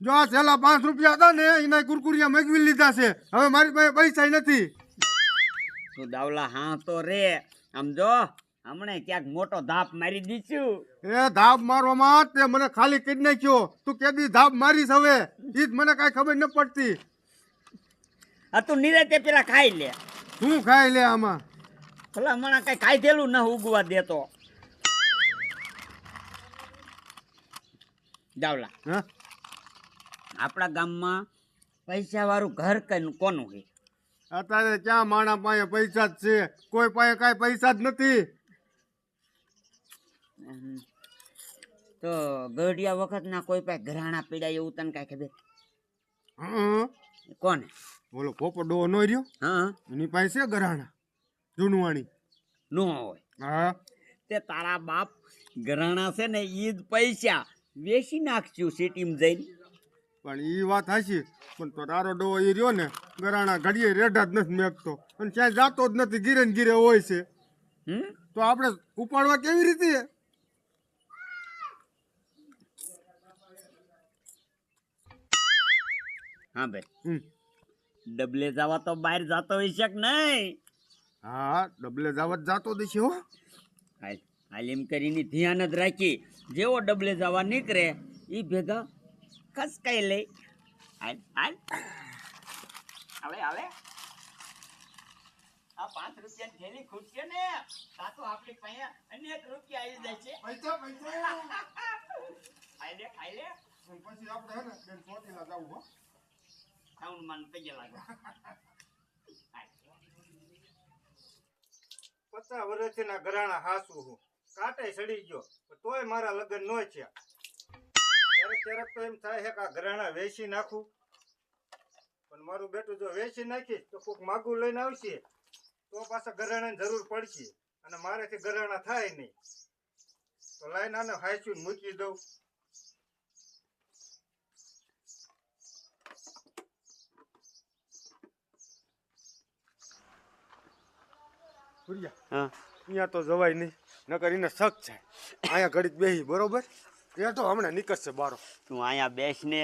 જો આ છેલ્લા 5 રૂપિયા હતા ને એના કુરકુરિયા મેગવી લીધા છે. હવે મારી પાસે પૈસા નથી. તું દાવલા હા તો રે આમ જો હમણે ક્યાંક મોટો ધાપ મારી દીધું. એ ધાપ મારવામાં તે મને ખાલી કરી નાખ્યો. તું કેદી ધાપ મારીશ હવે ઈ જ મને કાંઈ ખબર ન પડતી. આ તું નિરાતે પેલા ખાઈ લે. શું ખાઈ લે આમાં? ભલા મને કઈ ખાઈધેલું ન ઉગવા દેતો. દાવલા હા આપણા ગામમાં પૈસા વાળું ઘર કઈ કોનું છે? અત્યારે ક્યાં માણા પાસે પૈસા જ છે? કોઈ પાસે કાંઈ પૈસા જ નથી. તો ગઢિયા વખત ના કોઈ પાસે ઘરાણા પીડાય એવું તને કઈ ખબર? હા કોને? બોલો પોપડો નો રહ્યો, હા એની પાસે છે ગરાણા જૂનવાણી. નો હોય હા તે તારા બાપ ઘરાણા છે ને ઈ જ પૈસા વેચી નાખશું સિટીમાં જઈને. પણ એ વાત હાચી, પણ તો તારો ડોવો એ રહ્યો ને ગરાણા ઘડીએ રેઢા જ નથી મેકતો અને ક્યાંય જાતો જ નથી, ગીરે ને ગીરે હોય છે. તો આપણે ઉપાડવા કેવી રીતે? હા ભાઈ ડબલે જવા તો બહાર જતો હોય છે કે નહીં? હા ડબલે જાવત જાતો દેશે હો. હાલ હાલ એમ કરીને ધ્યાન જ રાખી, જેવો ડબલે જવા નીકળે એ ભેગા ખસકાઈ લે. હાલ હાલ હવે હવે આ 5 રૂપિયાની થેલી ખૂટશે ને તા તો આપણી પાસે અનેક રૂપિયા આવી જાય છે. પૈસા પૈસા ખાઈ લે ખાઈ લે. પછી આપણે હે ને બેન ચોટીલા જાવું હો. સાઉન્ડ માન પગે લાગે. 50 વર્ષથી ના ગરાણા હાસું હું કાંટે સડી ગયો તોય મારા લગ્ન નો થયા. ક્યારેક ક્યારેક તો એમ થાય છે કે આ ગરાણા વેચી નાખું, પણ મારું બેટું જો વેચી નાખીશ તો કોઈક માગું લઈને આવશે તો પાછા ગરાણાની જરૂર પડશે અને મારેથી ગરાણા થાય નહીં. તો લાઈને આને હાચું મૂકી દઉં. હા અહીંયા તો જવાય નહીં, નકર એને શક છે. અહીંયા ઘડીક બેહી બરોબર, એ તો હમણાં નીકળશે બારો. તું અહીંયા બેસ ને.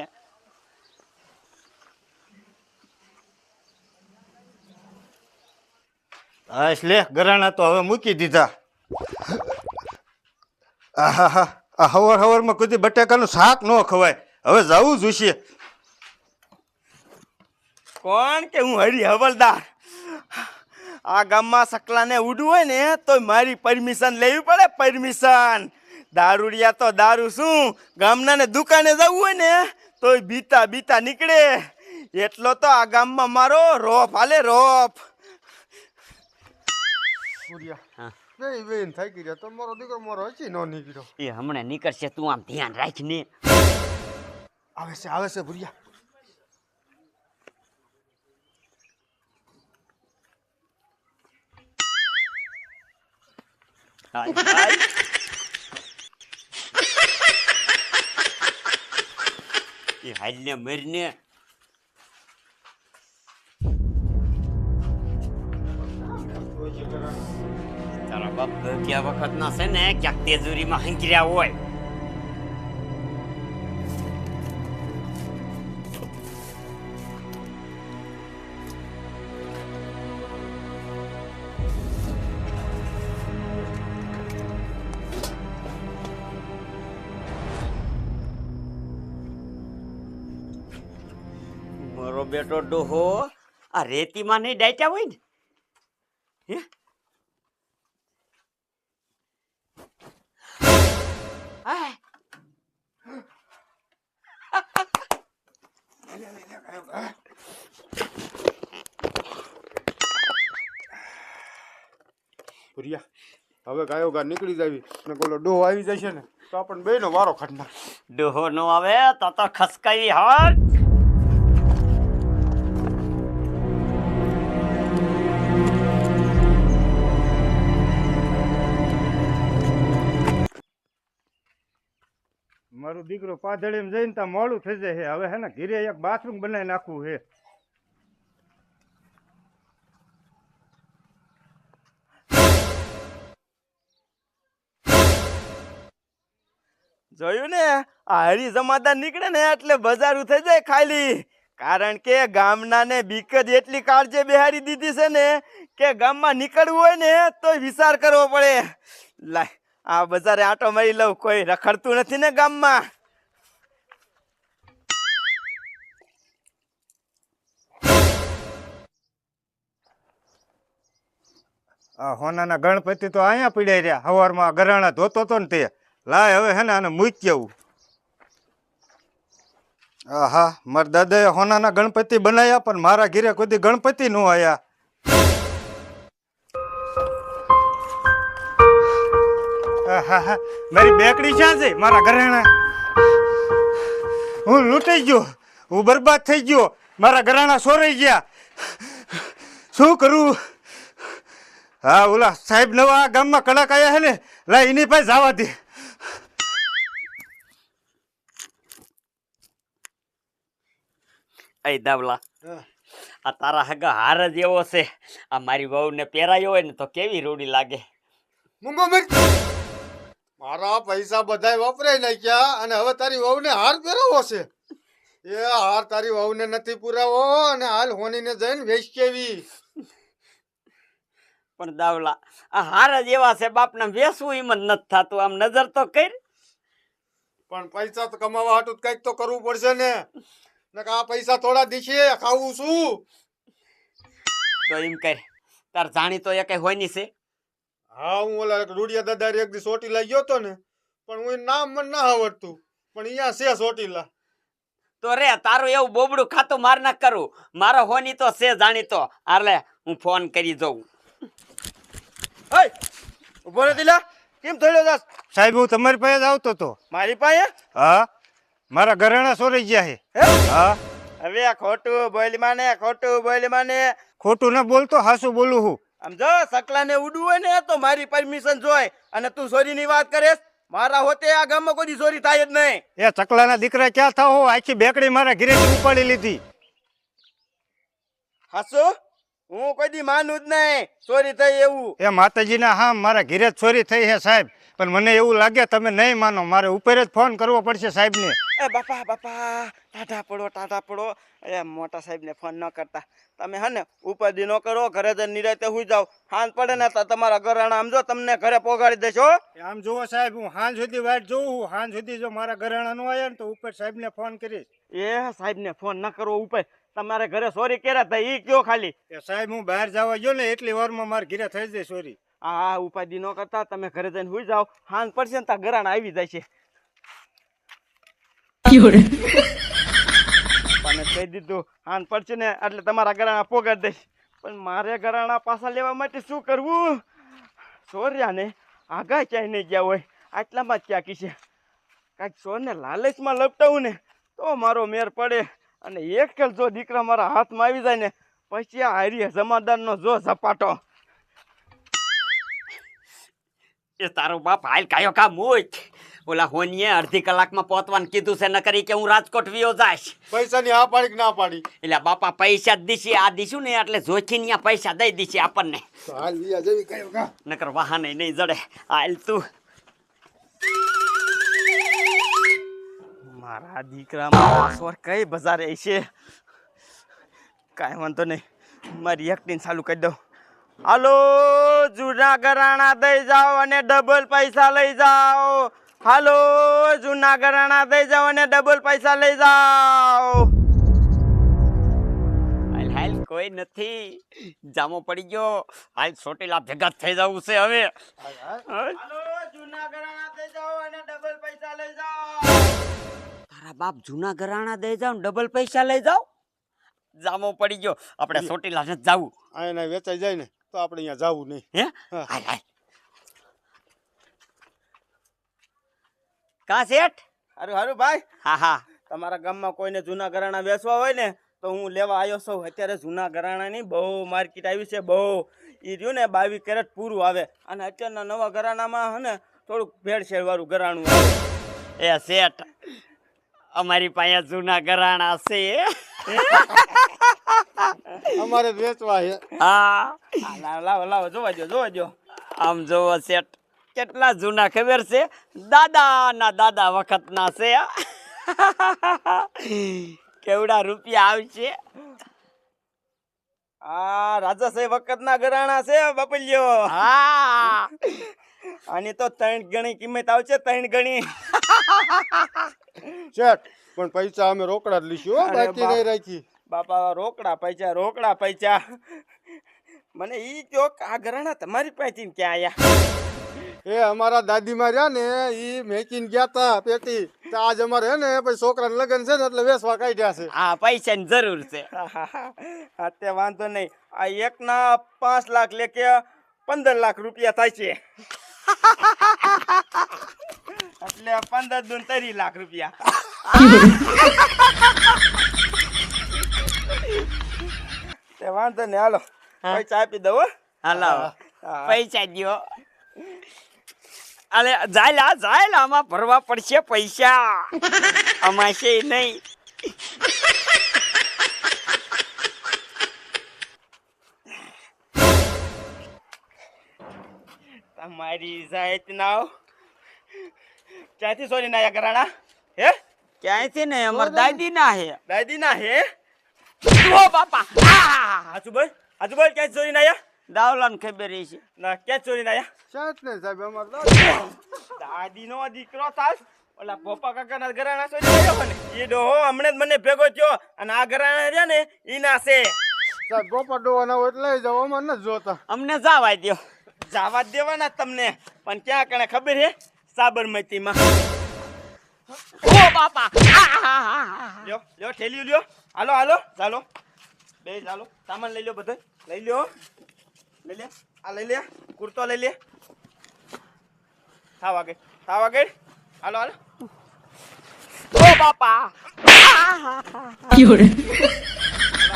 હા એટલે ગરાણા તો હવે મૂકી દીધા. આહા આ હવાર હવારમાં કોઈ બટાકાનું શાક ન ખવાય. હવે જવું જોઈશે. કોણ કે હું હરી હવલદાર? આ ગામમાં સકલાને ઉડવું હોય ને તો મારી પરમિશન લેવી પડે. પરમિશન. દારૂડિયા તો દારૂ શું, ગામના ને દુકાને જવું હોય ને તોય બીતા બીતા નીકળે. એટલો તો આ ગામમાં મારો રોપ હાલે રોપ. સૂર્યા બે બેન થાકી ગયા તો મારો દીકરો મારો હજી નો નીકળ્યો. એ હમણાં નીકળશે, તું આમ ધ્યાન રાખ ને. આવે છે ભૂરિયા. હાય, હાય. એ હાલ ને મરીને. તારા બાપ ગયા વખત ના છે ને ક્યાંક તેજુરીમાં હંકર્યા હોય. મારો બેટો ડોહો આ રેતીમાં નહીં ડાયટા હોય ને. હે આય. ભૂરિયા હવે ગાયો ગા નીકળી જાવી ને બોલો ડોહો આવી જશે ને તો આપણને બેનો વારો ખાટના. ડોહો નો આવે તો ખસકાવી હાથ. મારો દીકરો પાધડીમાં જઈને ત્યાં મોડું થઈ જાય. હવે હે ને ઘીરે એક બાથરૂમ બનાવી નાખવું છે. જોયું ને આ હરી જમાદાર નીકળે ને એટલે બજારું થઈ જાય ખાલી. કારણ કે ગામના ને બીક જ એટલી કાળજે બેહારી દીધી છે ને કે ગામમાં નીકળવું હોય ને તો વિચાર કરવો પડે. લાય આ બજારે આંટો મારી લઉં, કોઈ રખડતું નથી ને ગામમાં. આ હોનાના ગણપતિ તો અહીંયા પીડાઈ રહ્યા. હવારમાં ગરાણા ધોતો તો ને તે લાય હવે હે ને આને મૂકી આવું. હા મારા દાદાએ હોનાના ગણપતિ બનાવ્યા પણ મારા ઘરે કોઈ દી ગણપતિ ન આયા. આહાહા, મારી બેકડી ક્યાં છે? મારા ઘરેણા હું લૂંટાઈ ગયો, હું બરબાદ થઈ ગયો, મારા ઘરેણા સોરાઈ ગયા. શું કરું? હા ઓલા સાહેબ નવા ગામમાં કડક આવ્યા છે ને, લા એની પાસે જવા દે. અય દાવલા, આ તારા હગા હાર જ એવો છે. આ મારી વહુ ને પહેરાયો હોય ને તો કેવી રૂડી લાગે. મારા પૈસા બધાય વપરાઈ નાખ્યા અને હવે તારી વહુને હાર પહેરાવો છે. એ હાર તારી વહુને નથી પુરાવો અને હાલ હોનીને જઈને વેચ કેવી. પણ દાવલા, આ હાર જ એવા છે, બાપને વેસવું એમ જ નથી થતું. આમ નજર તો કર. પણ પૈસા તો કમાવા હાટું કઈક તો કરવું પડશે ને. નકર આ પૈસા થોડા દીશે ખાવું શું? તો એમ કર, તાર જાણી તો એ કઈ હોય ની છે. હા હું ઓલા રૂડિયા દાદા એક દી ચોટીલા ગયો તો ને, પણ હું નામ મને ના આવડતું, પણ અહીંયા છે ચોટીલા. તો રે તારું એવું બોબડું ખાતું માર ના કરું. મારો હોની તો છે જાણીતો. આલે હું ફોન કરી દઉં. ઉભો રે દિલા, કેમ થયો દાસ? સાહેબ હું તમારી પાસે જ આવતો હતો. મારી પાસે? હા મારા ઘરેણા સોરાઈ ગયા છે. હા હવે ખોટું બોલી માને, ખોટું બોલી માને. ખોટું ના બોલતો, હાસું બોલું હું. આમ જો સકલાને ઉડવું હોય ને તો મારી પરમિશન જોય, અને તું ચોરીની વાત કરે. મારા હોતે આ ગામમાં કોઈ ચોરી થાય જ નહીં. એ ચકલાના દીકરા ક્યાં થાવ? આખી બેકડી મારા ઘરેથી ઉપાડી લીધી. હાસુ હું કોઈ દી માનું જ નહીં ચોરી થઈ એવું. એ માતાજીના હા મારા ઘરે જ ચોરી થઈ છે સાહેબ, પણ મને એવું લાગે તમે નહીં માનો, મારે ઉપર જ ફોન કરવો પડશે સાહેબને. એ બાપા બાપા, ટાઢા પડો ટાઢા પડો. એ મોટા સાહેબને ફોન ન કરતા. તમે હે ને ઉપાધિ ન કરો, ઘરે જઈને નિરાતે હુઈ જાવ. હાંજ પડે ને તો તમારા ઘરાણા આમ જો તમને ઘરે પોગાડી દેશો. આમ જુઓ સાહેબ, હું હાંજ સુધી વાટ જોઉં છું. હાંજ સુધી જો મારા ઘરેણા નો આવ્યા ને તો ઉપર સાહેબને ફોન કરીશ. એ સાહેબને ફોન ન કરવો ઉપર. તમારે ઘરે ચોરી કર્યા હતા ઈ કયો ખાલી. એ સાહેબ હું બહાર જવા ગયો ને એટલી વારમાં મારા ઘરે થઈ જાય ચોરી. હા ઉપાધિ ન કરતા, તમે ઘરે જઈને હુઈ જાવ. હાંજ પડશે ને ત્યાં ઘરાણા આવી જાય છે. તમે કહી દીધું હાંજ પડશે ને એટલે તમારા ઘરાણા પોગાડી દઈશ. પણ મારે ઘરાણા પાછા લેવા માટે શું કરવું? ચોર્યા ને આગા ક્યાંય નહીં ગયા હોય, આટલામાં જ ક્યાં કીશે. કાંઈક ચોરને લાલચમાં લપટાવું ને તો મારો મેર પડે. અને એક ખેલ જો દીકરા મારા હાથમાં આવી જાય ને પછી આ હારી જમાદારનો જો ઝપાટો. એ તારો બાપ હાલ કાયો કા મોજ. ઓલા હોનીએ અડધી કલાકમાં પહોંચવાનું કીધું છે, ન કરી કે હું રાજકોટ વિયો જાઈશ. પૈસાની હા પાડી કે ના પાડી? એટલે બાપા પૈસા જ દીશી. આ દીશું ને એટલે જોખી ને પૈસા દઈ દીશી આપણને. હાલ લીયા જેવી કયો કા. નકર વાહને નહીં જડે. હાલ તું. મારા દીકરા મારા સ્વર કઈ બજારે છે. કાંઈ વાંધો નહીં, મારી એકટીને ચાલુ કરી દઉં. હાલો જૂના ઘરાણા દઈ જાઓ અને ડબલ પૈસા લઈ જાઓ. હાલો જૂના ઘરાણા દઈ જાઓ અને ડબલ પૈસા લઈ જાઓ. હાલ હાલ કોઈ નથી, જામો પડી ગયો. હાલ ચોટીલા ભેગા થઈ જવું છે હવે. હાલો જૂના ઘરાણા દઈ જાઓ અને ડબલ પૈસા લઈ જાઓ. તારા બાપ જૂના ઘરાણા દઈ જાવ ડબલ પૈસા લઈ જાવ? જામો પડી ગયો, આપણે ચોટીલા જ જાવું. અહીંયા વેચાઈ જાય ને તો આપણે અહીંયા જવું નહીં. હે હાલ હાલ. કા શેઠ? હારું હારું ભાઈ. હા હા. તમારા ગામમાં કોઈને જૂના ઘરાણા વેચવા હોય ને તો હું લેવા આવ્યો છું. અત્યારે જૂના ઘરાણાની બહુ માર્કેટ આવી છે, બહુ. એ રહ્યું ને 22 કેરેટ પૂરું આવે, અને અત્યારના નવા ઘરાણામાં હે ને થોડુંક ભેળસેળ વાળું ઘરાણું આવે. એ શેઠ, અમારી પાસે જૂના ઘરાણા છે. અમારે વેચવા છે. હા લાવો લાવો જોવા દો જોવા દો. આમ જોવો શેઠ, કેટલા જૂના ખબર છે? દાદાના દાદા વખતના છે. કેવડા રૂપિયા આવશે? આ રાજાશાહી વખતના ઘરાણા છે બાપલ્યો. હા, આની તો 3 ગણી કિંમત આવશે, 3 ગણી. શેઠ પણ પૈસા અમે રોકડા જ લઈશું હો, અરે બાકી બાપ. નહીં રાખી. બાપા રોકડા પૈસા મને ઈ કયો કે આ ઘરાણા તમારી પાસેથી ક્યાં આયા? એ અમારા દાદીમાં રહ્યા ને ઈ મેકીને ગયા તા પેટી તો આજ અમારે હે ને પછી છોકરાને લગ્ન છે ને એટલે વેસવા કાઢ્યા છે. હા, પૈસાની જરૂર છે. હા તે વાંધો નહીં. આ એકના 5 લાખ લેકે 15 લાખ રૂપિયા થાય છે. એટલે 15 દૂન 30 લાખ રૂપિયા. તે વાંધો નહીં, હાલો પૈસા આપી દઉં હો. હાલો, હા. પૈસા દ્યો. અલે જાય આમાં ભરવા પડશે પૈસા. આમાં છે નહીં. તમારી જાત નાવ ક્યાંથી સોરી ના ઘરાણા? હે ક્યાંયથી ને અમાર દાદી ના હે. દાદી ના હે? ઓ બાપા, હાચું બોલ ક્યાંથી ચોરી ના આયા? દાવલાને ખબર છે. ના ક્યાં ચોરી ના આયા? શેઠ ને સાહેબ અમારા દાદી નો દીકરો થાસ ઓલા પોપા કાકા ના ઘરાણા ચોરી આવ્યો ને ઈ ડોહો હમણે જ મને ભેગો થયો અને આ ઘરાણા રહ્યા ને ઈ ના છે. સાહેબ ગોપા ડોવાના હોય એટલે લઈ જાઓ, અમારે નથી જોતા. અમને જવા દ્યો. જવા જ દેવાના તમને, પણ ક્યાં કણે ખબર હે? સાબરમતીમાં. ઓ બાપા, લ્યો ઠેલ્યું લ્યો. હાલો ચાલો બે ચાલો સામાન લઈ લ્યો, બધો લઈ લ્યો. લઈ લે, આ લઈ લે, કુર્તો લઈ લે. થાવ આગળ હાલો. ઓ બાપા.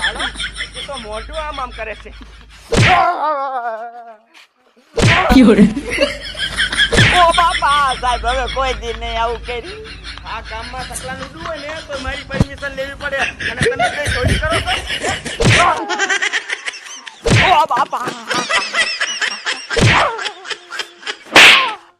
હાલો એ તો મોઢું આમ કરે છે. ઓ બાપા, સાહેબ હવે કોઈ દી નહીં આવું કર્યું. આ ગામમાં સકલાનું ઉડવું હોય ને તો મારી પરમિશન લેવી પડે અને તમે કઈ ચોરી કરો છો? ઓ બાપા.